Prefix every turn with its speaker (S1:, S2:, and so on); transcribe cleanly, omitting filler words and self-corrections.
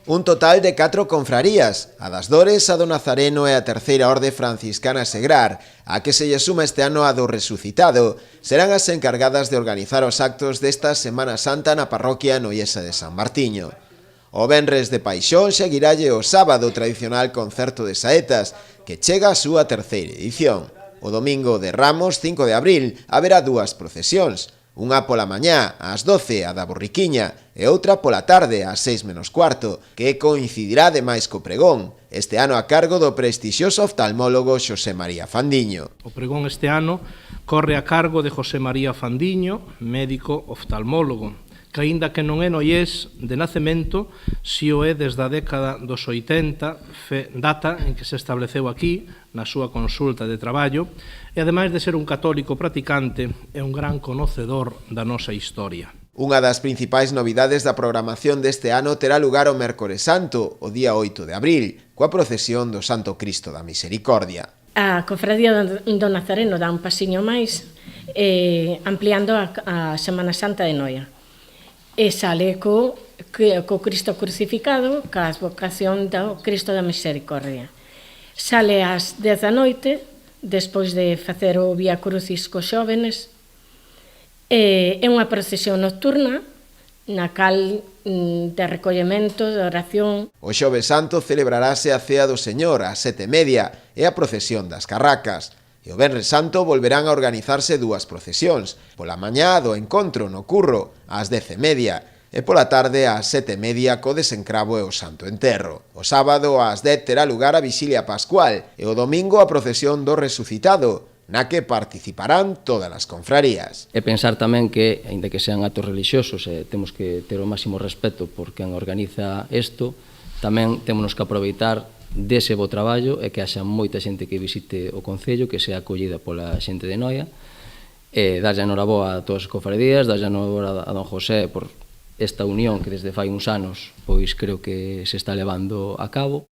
S1: Un total de 4 confrarías, a das Dores, a do Nazareno e a Terceira Orde Franciscana Segrar, a que se lle suma este ano a do Resucitado, serán as encargadas de organizar os actos desta Semana Santa na parroquia noiesa de San Martiño. O venres de Paixón seguiralle o sábado o tradicional concerto de saetas, que chega a súa terceira edición. O domingo de Ramos, 5 de abril, haberá 2 procesións, unha pola mañá, ás 12, a da Borriquiña, e outra pola tarde, ás 6 menos cuarto, que coincidirá ademais co pregón, este ano a cargo do prestixioso oftalmólogo Xosé María Fandiño.
S2: O pregón este ano corre a cargo de José María Fandiño, médico oftalmólogo, que aínda que non é noiés de nacemento, si o é desde a década dos 80, data en que se estableceu aquí, na súa consulta de traballo, e ademais de ser un católico practicante, é un gran conocedor da nosa historia.
S1: Unha das principais novidades da programación deste ano terá lugar o Mércores Santo, o día 8 de abril, coa procesión do Santo Cristo da Misericordia.
S3: A Cofradía do Nazareno dá un pasiño máis, ampliando a Semana Santa de Noia. E sale co Cristo crucificado, ca advocación do Cristo da Misericordia. Sale ás 10 da noite, despois de facer o Vía Crucis cos xóvenes. É unha procesión nocturna, na cal de recollemento, de oración.
S1: O Xoves Santo celebrarase a Cea do Señor ás 7:30 e a procesión das Carracas. E o Venres Santo volverán a organizarse 2 procesións, pola mañá do encontro no Curro, ás 10:30, e pola tarde ás 7:30 co desencravo e o Santo Enterro. O sábado ás 10 terá lugar a Vixilia Pascual e o domingo a procesión do Resucitado, na que participarán todas as confrarías.
S4: E pensar tamén que, aínda que sean actos religiosos, temos que ter o máximo respeto por quen organiza isto, tamén temos que aproveitar dese bo traballo e que haxa moita xente que visite o Concello, que sea acollida pola xente de Noia, e darlle a noraboa a todas as cofradías, darlle a noraboa a don José por esta unión que desde fai uns anos pois creo que se está levando a cabo.